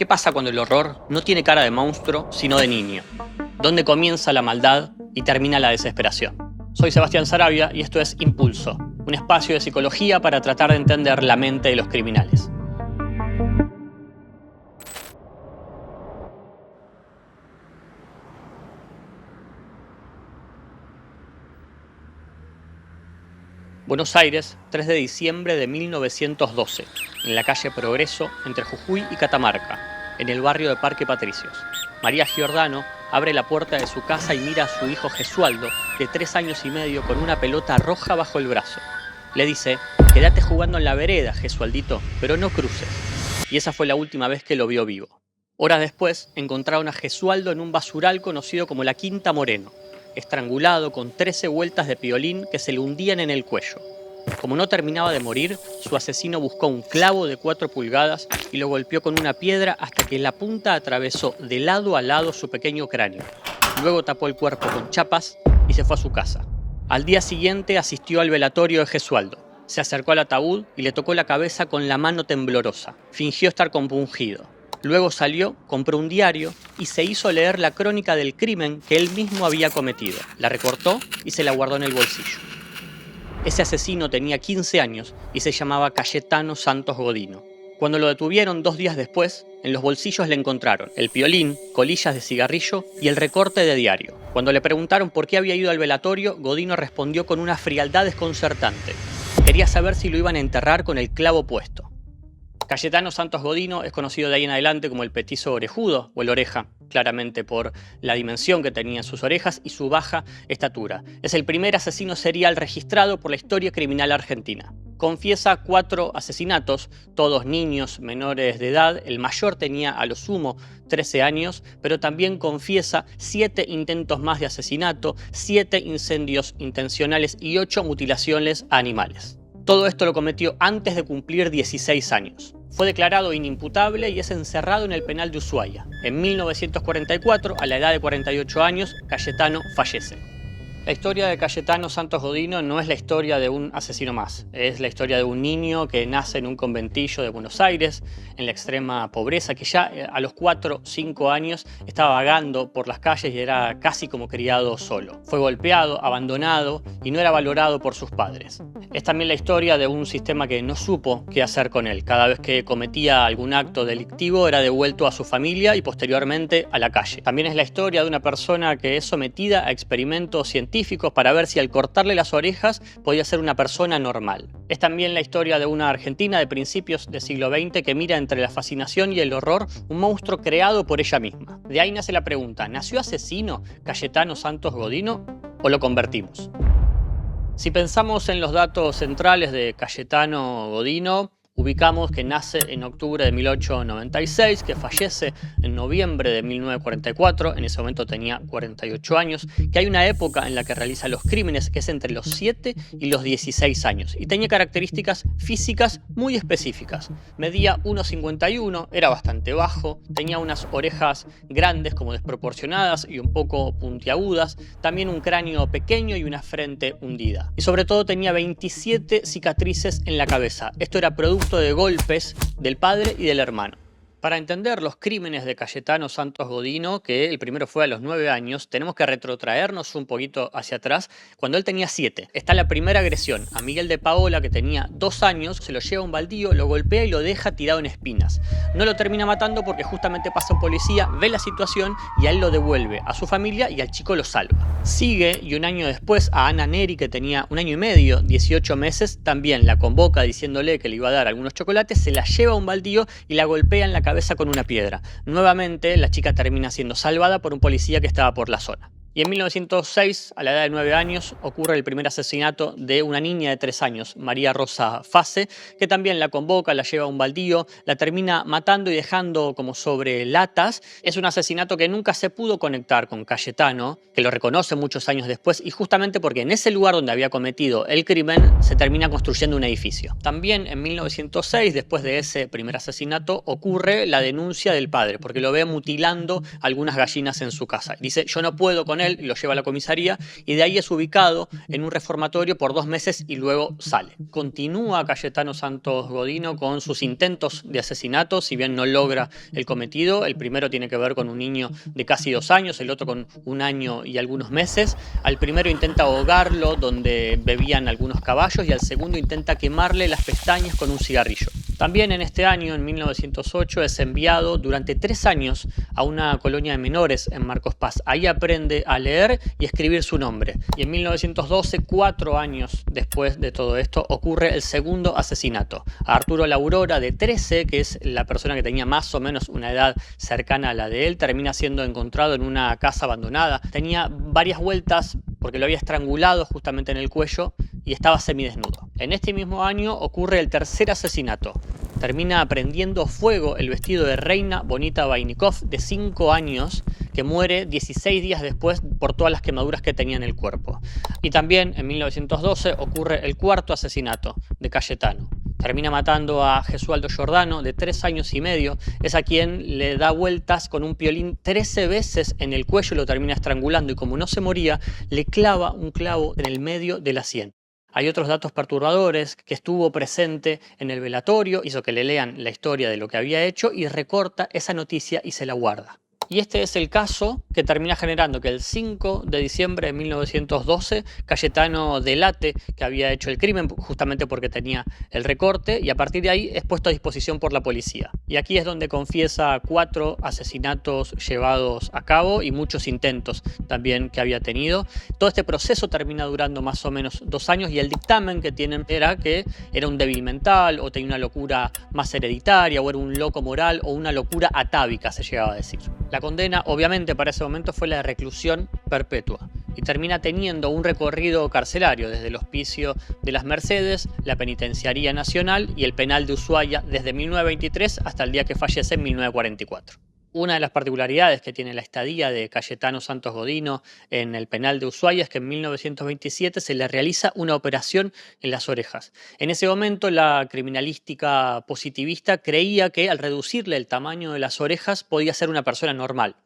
¿Qué pasa cuando el horror no tiene cara de monstruo, sino de niño? ¿Dónde comienza la maldad y termina la desesperación? Soy Sebastián Saravia y esto es Impulso, un espacio de psicología para tratar de entender la mente de los criminales. Buenos Aires, 3 de diciembre de 1912, en la calle Progreso, entre Jujuy y Catamarca, en el barrio de Parque Patricios. María Giordano abre la puerta de su casa y mira a su hijo Gesualdo, de 3 años y medio, con una pelota roja bajo el brazo. Le dice: «Quédate jugando en la vereda, Gesualdito, pero no cruces». Y esa fue la última vez que lo vio vivo. Horas después, encontraron a Gesualdo en un basural conocido como la Quinta Moreno, estrangulado con 13 vueltas de piolín que se le hundían en el cuello. Como no terminaba de morir, su asesino buscó un clavo de 4 pulgadas y lo golpeó con una piedra hasta que la punta atravesó de lado a lado su pequeño cráneo. Luego tapó el cuerpo con chapas y se fue a su casa. Al día siguiente asistió al velatorio de Gesualdo. Se acercó al ataúd y le tocó la cabeza con la mano temblorosa. Fingió estar compungido. Luego salió, compró un diario y se hizo leer la crónica del crimen que él mismo había cometido. La recortó y se la guardó en el bolsillo. Ese asesino tenía 15 años y se llamaba Cayetano Santos Godino. Cuando lo detuvieron 2 días después, en los bolsillos le encontraron el piolín, colillas de cigarrillo y el recorte de diario. Cuando le preguntaron por qué había ido al velatorio, Godino respondió con una frialdad desconcertante. Quería saber si lo iban a enterrar con el clavo puesto. Cayetano Santos Godino es conocido de ahí en adelante como el petizo orejudo o el oreja, claramente por la dimensión que tenían sus orejas y su baja estatura. Es el primer asesino serial registrado por la historia criminal argentina. Confiesa 4 asesinatos, todos niños menores de edad. El mayor tenía a lo sumo 13 años, pero también confiesa 7 intentos más de asesinato, 7 incendios intencionales y 8 mutilaciones a animales. Todo esto lo cometió antes de cumplir 16 años. Fue declarado inimputable y es encerrado en el penal de Ushuaia. En 1944, a la edad de 48 años, Cayetano fallece. La historia de Cayetano Santos Godino no es la historia de un asesino más. Es la historia de un niño que nace en un conventillo de Buenos Aires, en la extrema pobreza, que ya a los 4 o 5 años estaba vagando por las calles y era casi como criado solo. Fue golpeado, abandonado y no era valorado por sus padres. Es también la historia de un sistema que no supo qué hacer con él. Cada vez que cometía algún acto delictivo era devuelto a su familia y posteriormente a la calle. También es la historia de una persona que es sometida a experimentos científicos para ver si al cortarle las orejas podía ser una persona normal. Es también la historia de una Argentina de principios del siglo XX que mira entre la fascinación y el horror un monstruo creado por ella misma. De ahí nace la pregunta: ¿nació asesino Cayetano Santos Godino o lo convertimos? Si pensamos en los datos centrales de Cayetano Godino, ubicamos que nace en octubre de 1896, que fallece en noviembre de 1944, en ese momento tenía 48 años, que hay una época en la que realiza los crímenes que es entre los 7 y los 16 años, y tenía características físicas muy específicas. Medía 1,51, era bastante bajo, tenía unas orejas grandes como desproporcionadas y un poco puntiagudas, también un cráneo pequeño y una frente hundida. Y sobre todo tenía 27 cicatrices en la cabeza. Esto era producto de golpes del padre y del hermano. Para entender los crímenes de Cayetano Santos Godino, que el primero fue a los 9 años, tenemos que retrotraernos un poquito hacia atrás, cuando él tenía 7. Está la primera agresión a Miguel de Paola, que tenía 2 años, se lo lleva a un baldío, lo golpea y lo deja tirado en espinas. No lo termina matando porque justamente pasa un policía, ve la situación y a él lo devuelve a su familia y al chico lo salva. Sigue y un año después a Ana Neri, que tenía 1 año y medio, 18 meses, también la convoca diciéndole que le iba a dar algunos chocolates, se la lleva a un baldío y la golpea en la cabeza con una piedra. Nuevamente, la chica termina siendo salvada por un policía que estaba por la zona. Y en 1906, a la edad de 9 años, ocurre el primer asesinato de una niña de 3 años, María Rosa Fase, que también la convoca, la lleva a un baldío, la termina matando y dejando como sobre latas. Es un asesinato que nunca se pudo conectar con Cayetano, que lo reconoce muchos años después, y justamente porque en ese lugar donde había cometido el crimen se termina construyendo un edificio. También en 1906, después de ese primer asesinato, ocurre la denuncia del padre, porque lo ve mutilando algunas gallinas en su casa. Dice: yo no puedo con con él y lo lleva a la comisaría, y de ahí es ubicado en un reformatorio por 2 meses y luego sale. Continúa Cayetano Santos Godino con sus intentos de asesinato, si bien no logra el cometido. El primero tiene que ver con un niño de casi 2 años, el otro con 1 año y algunos meses. Al primero intenta ahogarlo donde bebían algunos caballos y al segundo intenta quemarle las pestañas con un cigarrillo. También en este año, en 1908, es enviado durante 3 años a una colonia de menores en Marcos Paz. Ahí aprende a leer y escribir su nombre. Y en 1912, 4 años después de todo esto, ocurre el segundo asesinato. A Arturo Laurora, de 13, que es la persona que tenía más o menos una edad cercana a la de él, termina siendo encontrado en una casa abandonada. Tenía varias vueltas porque lo había estrangulado justamente en el cuello y estaba semidesnudo. En este mismo año ocurre el tercer asesinato. Termina prendiendo fuego el vestido de Reina Bonita Vainikov, de 5 años, que muere 16 días después por todas las quemaduras que tenía en el cuerpo. Y también en 1912 ocurre el cuarto asesinato de Cayetano. Termina matando a Gesualdo Giordano, de 3 años y medio. Es a quien le da vueltas con un piolín 13 veces en el cuello y lo termina estrangulando. Y como no se moría, le clava un clavo en el medio de la sien. Hay otros datos perturbadores: que estuvo presente en el velatorio, hizo que le lean la historia de lo que había hecho y recorta esa noticia y se la guarda. Y este es el caso que termina generando que el 5 de diciembre de 1912 Cayetano delate que había hecho el crimen, justamente porque tenía el recorte, y a partir de ahí es puesto a disposición por la policía. Y aquí es donde confiesa 4 asesinatos llevados a cabo y muchos intentos también que había tenido. Todo este proceso termina durando más o menos 2 años y el dictamen que tienen era que era un débil mental o tenía una locura más hereditaria o era un loco moral o una locura atávica, se llegaba a decir. La condena, obviamente, para ese momento fue la de reclusión perpetua y termina teniendo un recorrido carcelario desde el Hospicio de las Mercedes, la Penitenciaría Nacional y el Penal de Ushuaia desde 1923 hasta el día que fallece en 1944. Una de las particularidades que tiene la estadía de Cayetano Santos Godino en el penal de Ushuaia es que en 1927 se le realiza una operación en las orejas. En ese momento la criminalística positivista creía que al reducirle el tamaño de las orejas podía ser una persona normal.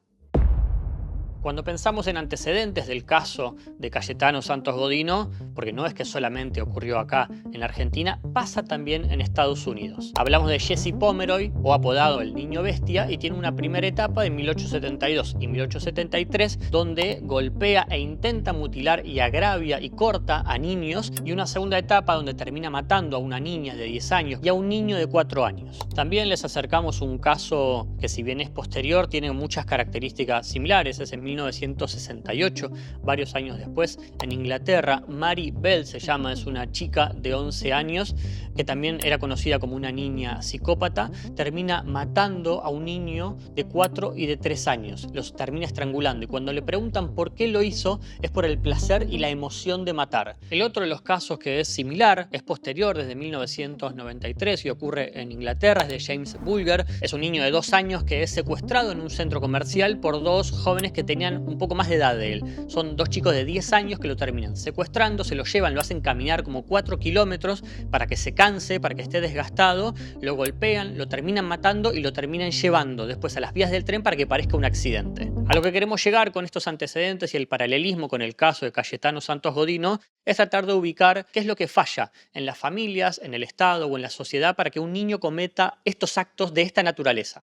Cuando pensamos en antecedentes del caso de Cayetano Santos Godino, porque no es que solamente ocurrió acá en Argentina, pasa también en Estados Unidos. Hablamos de Jesse Pomeroy, o apodado el Niño Bestia, y tiene una primera etapa de 1872 y 1873, donde golpea e intenta mutilar y agravia y corta a niños, y una segunda etapa donde termina matando a una niña de 10 años y a un niño de 4 años. También les acercamos un caso que, si bien es posterior, tiene muchas características similares. Es en 1968, varios años después, en Inglaterra. Mary Bell se llama, es una chica de 11 años que también era conocida como una niña psicópata. Termina matando a un niño de 4 y de 3 años, los termina estrangulando, y cuando le preguntan por qué lo hizo, es por el placer y la emoción de matar. El otro de los casos que es similar, es posterior, desde 1993, y ocurre en Inglaterra, es de James Bulger. Es un niño de 2 años que es secuestrado en un centro comercial por 2 jóvenes que tenían un poco más de edad de él. Son 2 chicos de 10 años que lo terminan secuestrando, se lo llevan, lo hacen caminar como 4 kilómetros para que se canse, para que esté desgastado, lo golpean, lo terminan matando y lo terminan llevando después a las vías del tren para que parezca un accidente. A lo que queremos llegar con estos antecedentes y el paralelismo con el caso de Cayetano Santos Godino es tratar de ubicar qué es lo que falla en las familias, en el Estado o en la sociedad para que un niño cometa estos actos de esta naturaleza.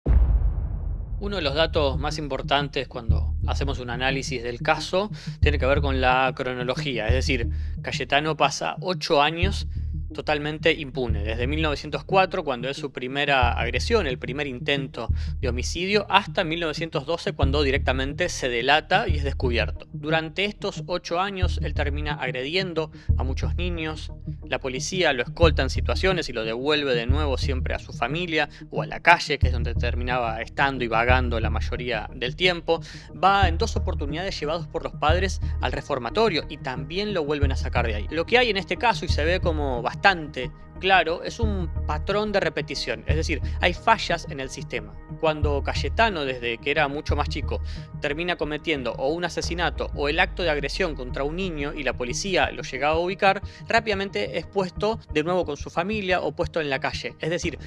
Uno de los datos más importantes cuando hacemos un análisis del caso tiene que ver con la cronología, es decir, Cayetano pasa 8 años totalmente impune, desde 1904, cuando es su primera agresión, el primer intento de homicidio, hasta 1912, cuando directamente se delata y es descubierto. Durante estos 8 años, él termina agrediendo a muchos niños, la policía lo escolta en situaciones y lo devuelve de nuevo siempre a su familia o a la calle, que es donde terminaba estando y vagando la mayoría del tiempo. Va en 2 oportunidades llevados por los padres al reformatorio y también lo vuelven a sacar de ahí. Lo que hay en este caso, y se ve como bastante claro es un patrón de repetición, es decir, hay fallas en el sistema. Cuando Cayetano, desde que era mucho más chico, termina cometiendo o un asesinato o el acto de agresión contra un niño y la policía lo llega a ubicar, rápidamente es puesto de nuevo con su familia o puesto en la calle. Es decir,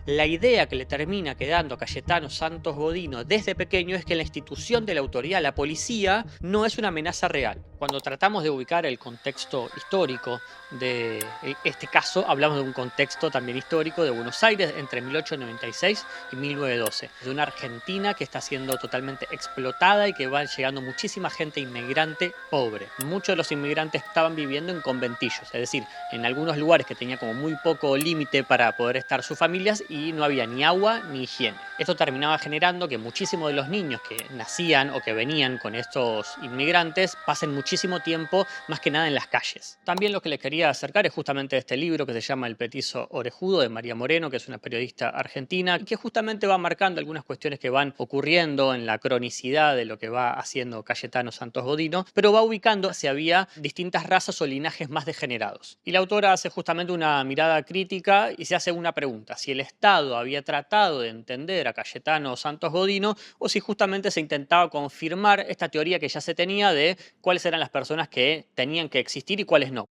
la idea que le termina quedando a Cayetano Santos Godino desde pequeño es que la institución de la autoridad, la policía, no es una amenaza real. Cuando tratamos de ubicar el contexto histórico de este caso, hablamos de un contexto también histórico de Buenos Aires entre 1896 y 1912, de una Argentina que está siendo totalmente explotada y que va llegando muchísima gente inmigrante pobre. Muchos de los inmigrantes estaban viviendo en conventillos, es decir, en algunos lugares que tenía como muy poco límite para poder estar sus familias y no había ni agua ni higiene. Esto terminaba generando que muchísimos de los niños que nacían o que venían con estos inmigrantes pasen muchísimo tiempo más que nada en las calles. También lo que les quería acercar es justamente este libro que se llama El petizo orejudo, de María Moreno, que es una periodista argentina, que justamente va marcando algunas cuestiones que van ocurriendo en la cronicidad de lo que va haciendo Cayetano Santos Godino, pero va ubicando si había distintas razas o linajes más degenerados. Y la autora hace justamente una mirada crítica y se hace una pregunta: si el Estado había tratado de entender a Cayetano Santos Godino o si justamente se intentaba confirmar esta teoría que ya se tenía de cuáles eran las personas que tenían que existir y cuáles no.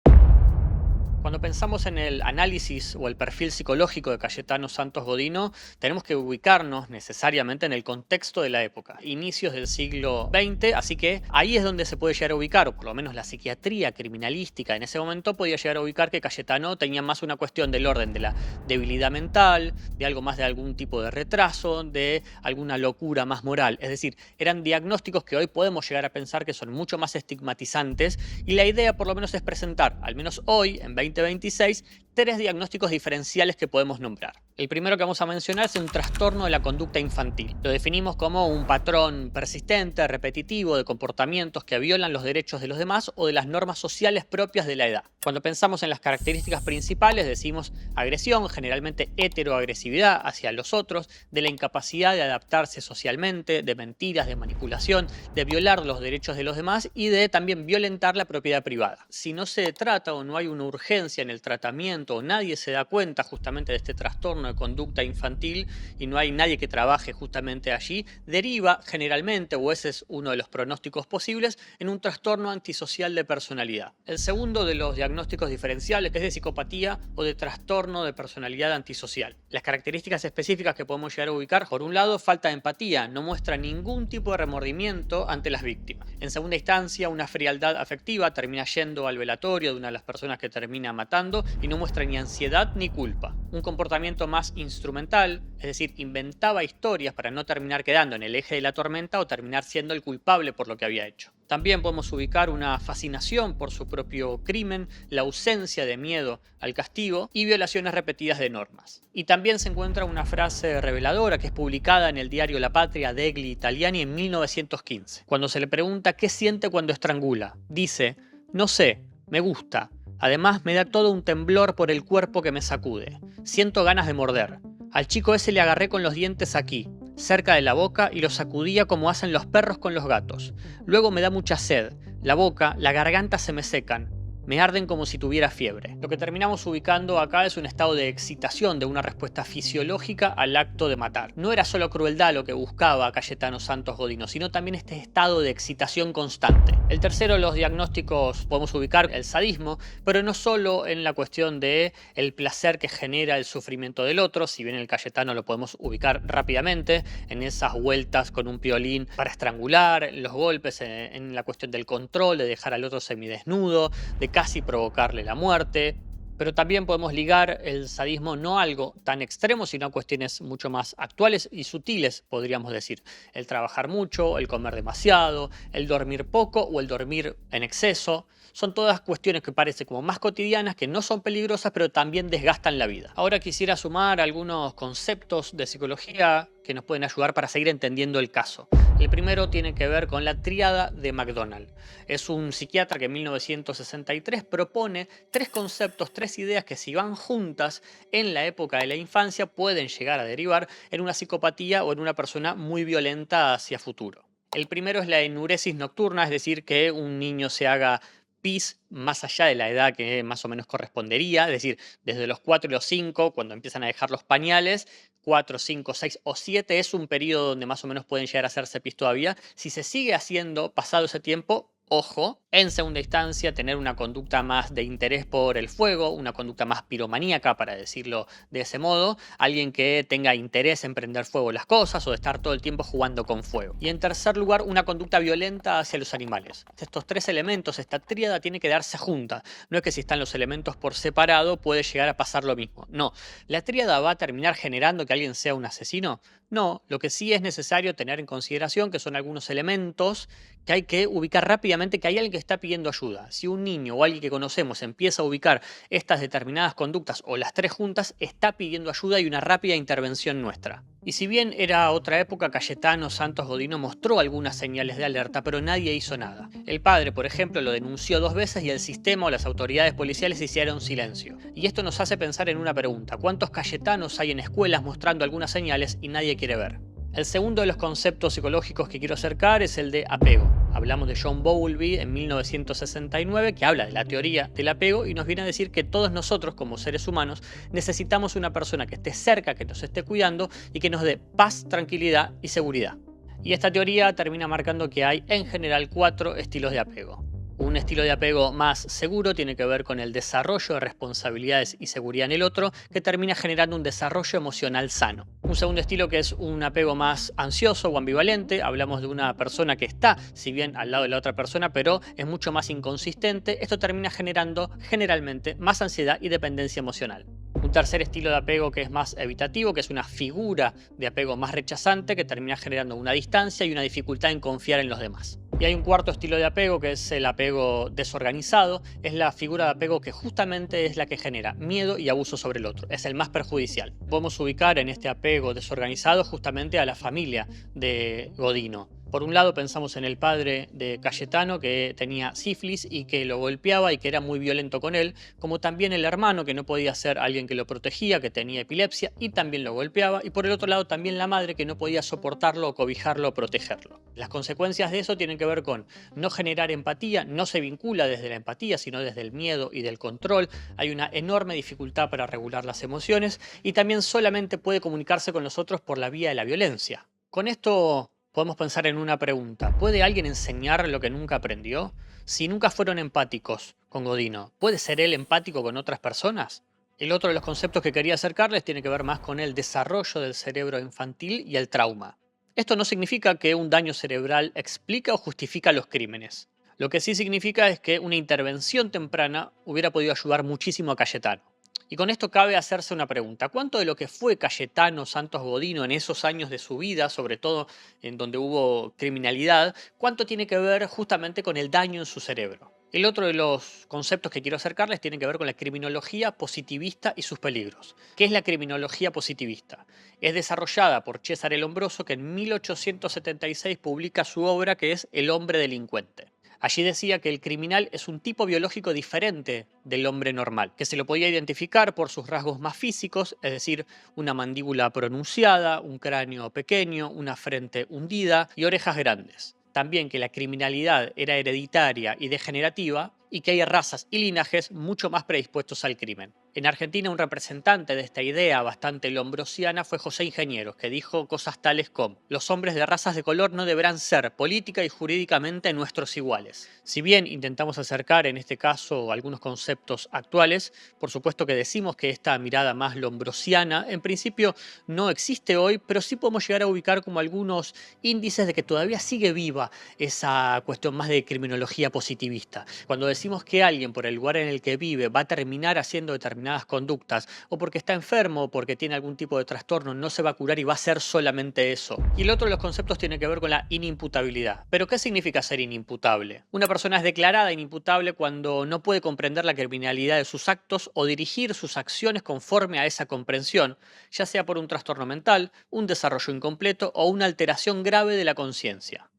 Cuando pensamos en el análisis o el perfil psicológico de Cayetano Santos Godino, tenemos que ubicarnos necesariamente en el contexto de la época, inicios del siglo XX, así que ahí es donde se puede llegar a ubicar, o por lo menos la psiquiatría criminalística en ese momento podía llegar a ubicar que Cayetano tenía más una cuestión del orden de la debilidad mental, de algo más de algún tipo de retraso, de alguna locura más moral. Es decir, eran diagnósticos que hoy podemos llegar a pensar que son mucho más estigmatizantes y la idea por lo menos es presentar, al menos hoy, en 2026, tres diagnósticos diferenciales que podemos nombrar. El primero que vamos a mencionar es un trastorno de la conducta infantil. Lo definimos como un patrón persistente, repetitivo de comportamientos que violan los derechos de los demás o de las normas sociales propias de la edad. Cuando pensamos en las características principales, decimos agresión, generalmente heteroagresividad hacia los otros, de la incapacidad de adaptarse socialmente, de mentiras, de manipulación, de violar los derechos de los demás y de también violentar la propiedad privada. Si no se trata o no hay una urgencia en el tratamiento o nadie se da cuenta justamente de este trastorno de conducta infantil y no hay nadie que trabaje justamente allí, deriva generalmente, o ese es uno de los pronósticos posibles, en un trastorno antisocial de personalidad. El segundo de los diagnósticos diferenciales es de psicopatía o de trastorno de personalidad antisocial. Las características específicas que podemos llegar a ubicar: por un lado, falta de empatía, no muestra ningún tipo de remordimiento ante las víctimas. En segunda instancia, una frialdad afectiva, termina yendo al velatorio de una de las personas que termina matando y no muestra ni ansiedad ni culpa. Un comportamiento más instrumental, es decir, inventaba historias para no terminar quedando en el eje de la tormenta o terminar siendo el culpable por lo que había hecho. También podemos ubicar una fascinación por su propio crimen, la ausencia de miedo al castigo y violaciones repetidas de normas. Y también se encuentra una frase reveladora que es publicada en el diario La Patria de Egli Italiani en 1915. Cuando se le pregunta qué siente cuando estrangula, dice: no sé, me gusta. Además me da todo un temblor por el cuerpo que me sacude. Siento ganas de morder. Al chico ese le agarré con los dientes aquí, cerca de la boca, y lo sacudía como hacen los perros con los gatos. Luego me da mucha sed. La boca, la garganta se me secan. Me arden como si tuviera fiebre. Lo que terminamos ubicando acá es un estado de excitación, de una respuesta fisiológica al acto de matar. No era solo crueldad lo que buscaba Cayetano Santos Godino, sino también este estado de excitación constante. El tercero de los diagnósticos podemos ubicar el sadismo, pero no solo en la cuestión de el placer que genera el sufrimiento del otro, si bien el Cayetano lo podemos ubicar rápidamente en esas vueltas con un piolín para estrangular, los golpes en la cuestión del control, de dejar al otro semidesnudo, de casi provocarle la muerte. Pero también podemos ligar el sadismo no a algo tan extremo, sino a cuestiones mucho más actuales y sutiles, podríamos decir. El trabajar mucho, el comer demasiado, el dormir poco o el dormir en exceso. Son todas cuestiones que parecen como más cotidianas, que no son peligrosas, pero también desgastan la vida. Ahora quisiera sumar algunos conceptos de psicología que nos pueden ayudar para seguir entendiendo el caso. El primero tiene que ver con la tríada de McDonald. Es un psiquiatra que en 1963 propone tres conceptos, tres ideas que, si van juntas en la época de la infancia, pueden llegar a derivar en una psicopatía o en una persona muy violenta hacia futuro. El primero es la enuresis nocturna, es decir, que un niño se haga pis más allá de la edad que más o menos correspondería, es decir, desde los 4 y los 5, cuando empiezan a dejar los pañales, 4, 5, 6 o 7 es un periodo donde más o menos pueden llegar a hacerse pis todavía. Si se sigue haciendo pasado ese tiempo, ojo, en segunda instancia, tener una conducta más de interés por el fuego, una conducta más piromaníaca, para decirlo de ese modo, alguien que tenga interés en prender fuego las cosas o de estar todo el tiempo jugando con fuego. Y en tercer lugar, una conducta violenta hacia los animales. Estos tres elementos, esta tríada, tiene que darse junta. No es que si están los elementos por separado puede llegar a pasar lo mismo. No, ¿la tríada va a terminar generando que alguien sea un asesino? No, lo que sí es necesario tener en consideración que son algunos elementos que hay que ubicar rápidamente, que hay alguien que está pidiendo ayuda. Si un niño o alguien que conocemos empieza a ubicar estas determinadas conductas o las tres juntas, está pidiendo ayuda y una rápida intervención nuestra. Y si bien era otra época, Cayetano Santos Godino mostró algunas señales de alerta, pero nadie hizo nada. El padre, por ejemplo, lo denunció 2 veces y el sistema o las autoridades policiales hicieron silencio. Y esto nos hace pensar en una pregunta: ¿cuántos Cayetanos hay en escuelas mostrando algunas señales y nadie quiere ver? El segundo de los conceptos psicológicos que quiero acercar es el de apego. Hablamos de John Bowlby en 1969, que habla de la teoría del apego y nos viene a decir que todos nosotros, como seres humanos, necesitamos una persona que esté cerca, que nos esté cuidando y que nos dé paz, tranquilidad y seguridad. Y esta teoría termina marcando que hay en general 4 estilos de apego. Un estilo de apego más seguro tiene que ver con el desarrollo de responsabilidades y seguridad en el otro, que termina generando un desarrollo emocional sano. Un segundo estilo, que es un apego más ansioso o ambivalente, hablamos de una persona que está, si bien al lado de la otra persona, pero es mucho más inconsistente. Esto termina generando generalmente más ansiedad y dependencia emocional. Un tercer estilo de apego, que es más evitativo, que es una figura de apego más rechazante, que termina generando una distancia y una dificultad en confiar en los demás. Y hay un cuarto estilo de apego, que es el apego desorganizado. Es la figura de apego que justamente es la que genera miedo y abuso sobre el otro. Es el más perjudicial. Podemos ubicar en este apego desorganizado justamente a la familia de Godino. Por un lado pensamos en el padre de Cayetano, que tenía sífilis y que lo golpeaba y que era muy violento con él, como también el hermano, que no podía ser alguien que lo protegía, que tenía epilepsia y también lo golpeaba, y por el otro lado también la madre, que no podía soportarlo, cobijarlo o protegerlo. Las consecuencias de eso tienen que ver con no generar empatía, no se vincula desde la empatía, sino desde el miedo y del control. Hay una enorme dificultad para regular las emociones y también solamente puede comunicarse con los otros por la vía de la violencia. Con esto podemos pensar en una pregunta: ¿puede alguien enseñar lo que nunca aprendió? Si nunca fueron empáticos con Godino, ¿puede ser él empático con otras personas? El otro de los conceptos que quería acercarles tiene que ver más con el desarrollo del cerebro infantil y el trauma. Esto no significa que un daño cerebral explica o justifica los crímenes. Lo que sí significa es que una intervención temprana hubiera podido ayudar muchísimo a Cayetano. Y con esto cabe hacerse una pregunta: ¿cuánto de lo que fue Cayetano Santos Godino en esos años de su vida, sobre todo en donde hubo criminalidad, cuánto tiene que ver justamente con el daño en su cerebro? El otro de los conceptos que quiero acercarles tiene que ver con la criminología positivista y sus peligros. ¿Qué es la criminología positivista? Es desarrollada por Cesare Lombroso, que en 1876 publica su obra, que es El hombre delincuente. Allí decía que el criminal es un tipo biológico diferente del hombre normal, que se lo podía identificar por sus rasgos más físicos, es decir, una mandíbula pronunciada, un cráneo pequeño, una frente hundida y orejas grandes. También que la criminalidad era hereditaria y degenerativa, y que hay razas y linajes mucho más predispuestos al crimen. En Argentina, un representante de esta idea bastante lombrosiana fue José Ingenieros, que dijo cosas tales como: los hombres de razas de color no deberán ser política y jurídicamente nuestros iguales. Si bien intentamos acercar en este caso algunos conceptos actuales, por supuesto que decimos que esta mirada más lombrosiana en principio no existe hoy, pero sí podemos llegar a ubicar como algunos índices de que todavía sigue viva esa cuestión más de criminología positivista. Cuando decimos que alguien, por el lugar en el que vive, va a terminar haciendo determinadas conductas, o porque está enfermo o porque tiene algún tipo de trastorno, no se va a curar y va a ser solamente eso. Y el otro de los conceptos tiene que ver con la inimputabilidad. ¿Pero qué significa ser inimputable? Una persona es declarada inimputable cuando no puede comprender la criminalidad de sus actos o dirigir sus acciones conforme a esa comprensión, ya sea por un trastorno mental, un desarrollo incompleto o una alteración grave de la conciencia.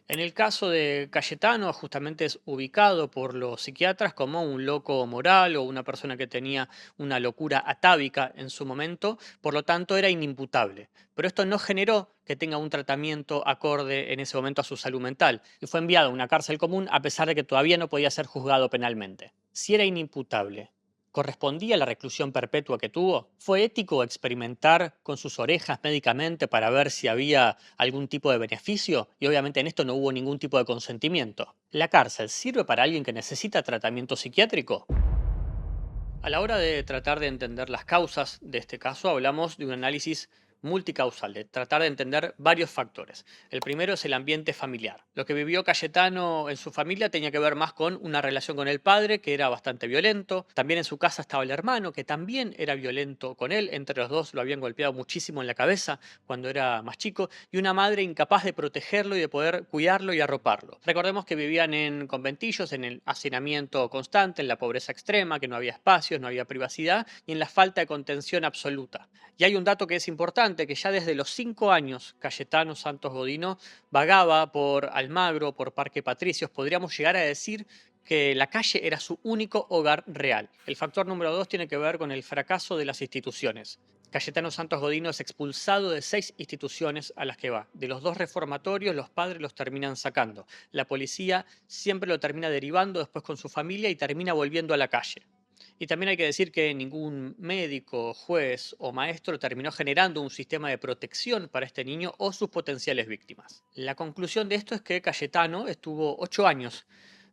En el caso de Cayetano, justamente es ubicado por los psiquiatras como un loco moral o una persona que tenía una locura atávica en su momento, por lo tanto era inimputable. Pero esto no generó que tenga un tratamiento acorde en ese momento a su salud mental y fue enviado a una cárcel común a pesar de que todavía no podía ser juzgado penalmente. Si era inimputable, ¿correspondía a la reclusión perpetua que tuvo? ¿Fue ético experimentar con sus orejas médicamente para ver si había algún tipo de beneficio? Y obviamente en esto no hubo ningún tipo de consentimiento. ¿La cárcel sirve para alguien que necesita tratamiento psiquiátrico? A la hora de tratar de entender las causas de este caso, hablamos de un análisis multicausal, de tratar de entender varios factores. El primero es el ambiente familiar. Lo que vivió Cayetano en su familia tenía que ver más con una relación con el padre, que era bastante violento. También en su casa estaba el hermano, que también era violento con él. Entre los dos lo habían golpeado muchísimo en la cabeza cuando era más chico. Y una madre incapaz de protegerlo y de poder cuidarlo y arroparlo. Recordemos que vivían en conventillos, en el hacinamiento constante, en la pobreza extrema, que no había espacios, no había privacidad y en la falta de contención absoluta. Y hay un dato que es importante, que ya desde los 5 años Cayetano Santos Godino vagaba por Almagro, por Parque Patricios. Podríamos llegar a decir que la calle era su único hogar real. El factor número 2 tiene que ver con el fracaso de las instituciones. Cayetano Santos Godino es expulsado de 6 instituciones a las que va. De los 2 reformatorios, los padres los terminan sacando. La policía siempre lo termina derivando después con su familia y termina volviendo a la calle. Y también hay que decir que ningún médico, juez o maestro terminó generando un sistema de protección para este niño o sus potenciales víctimas. La conclusión de esto es que Cayetano estuvo 8 años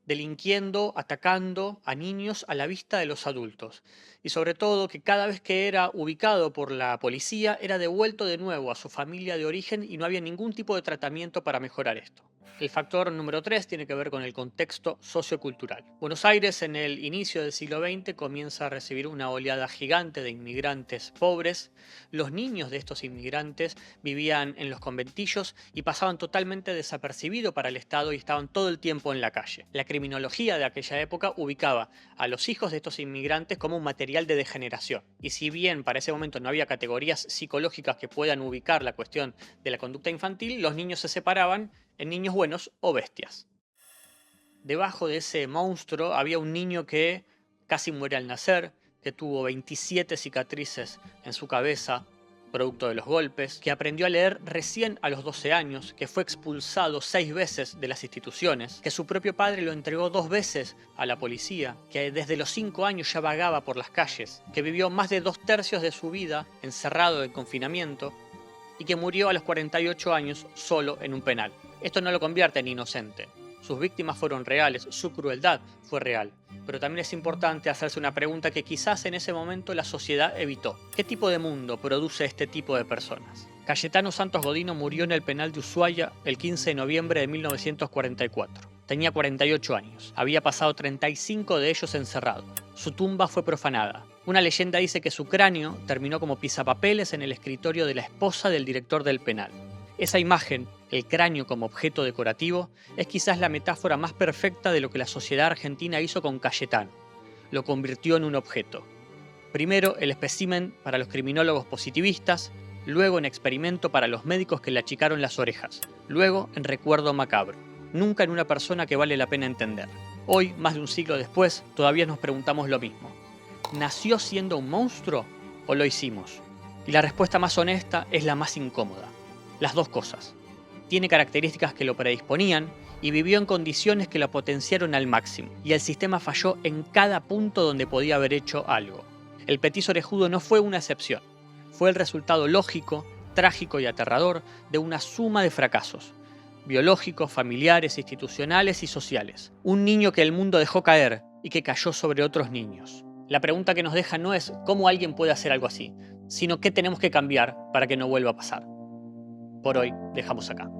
delinquiendo, atacando a niños a la vista de los adultos. Y sobre todo que cada vez que era ubicado por la policía era devuelto de nuevo a su familia de origen y no había ningún tipo de tratamiento para mejorar esto. El factor número 3 tiene que ver con el contexto sociocultural. Buenos Aires en el inicio del siglo XX comienza a recibir una oleada gigante de inmigrantes pobres. Los niños de estos inmigrantes vivían en los conventillos y pasaban totalmente desapercibidos para el Estado y estaban todo el tiempo en la calle. La criminología de aquella época ubicaba a los hijos de estos inmigrantes como un material de degeneración. Y si bien para ese momento no había categorías psicológicas que puedan ubicar la cuestión de la conducta infantil, los niños se separaban en niños buenos o bestias. Debajo de ese monstruo había un niño que casi muere al nacer, que tuvo 27 cicatrices en su cabeza, producto de los golpes, que aprendió a leer recién a los 12 años, que fue expulsado 6 veces de las instituciones, que su propio padre lo entregó 2 veces a la policía, que desde los 5 años ya vagaba por las calles, que vivió más de 2/3 de su vida encerrado en confinamiento y que murió a los 48 años solo en un penal. Esto no lo convierte en inocente. Sus víctimas fueron reales, su crueldad fue real. Pero también es importante hacerse una pregunta que quizás en ese momento la sociedad evitó. ¿Qué tipo de mundo produce este tipo de personas? Cayetano Santos Godino murió en el penal de Ushuaia el 15 de noviembre de 1944. Tenía 48 años. Había pasado 35 de ellos encerrado. Su tumba fue profanada. Una leyenda dice que su cráneo terminó como pisapapeles en el escritorio de la esposa del director del penal. Esa imagen, el cráneo como objeto decorativo, es quizás la metáfora más perfecta de lo que la sociedad argentina hizo con Cayetano. Lo convirtió en un objeto. Primero el espécimen para los criminólogos positivistas, luego en experimento para los médicos que le achicaron las orejas, luego en recuerdo macabro. Nunca en una persona que vale la pena entender. Hoy, más de un siglo después, todavía nos preguntamos lo mismo. ¿Nació siendo un monstruo o lo hicimos? Y la respuesta más honesta es la más incómoda. Las dos cosas. Tiene características que lo predisponían y vivió en condiciones que lo potenciaron al máximo. Y el sistema falló en cada punto donde podía haber hecho algo. El petiso orejudo no fue una excepción. Fue el resultado lógico, trágico y aterrador de una suma de fracasos. Biológicos, familiares, institucionales y sociales. Un niño que el mundo dejó caer y que cayó sobre otros niños. La pregunta que nos deja no es cómo alguien puede hacer algo así, sino qué tenemos que cambiar para que no vuelva a pasar. Por hoy, dejamos acá.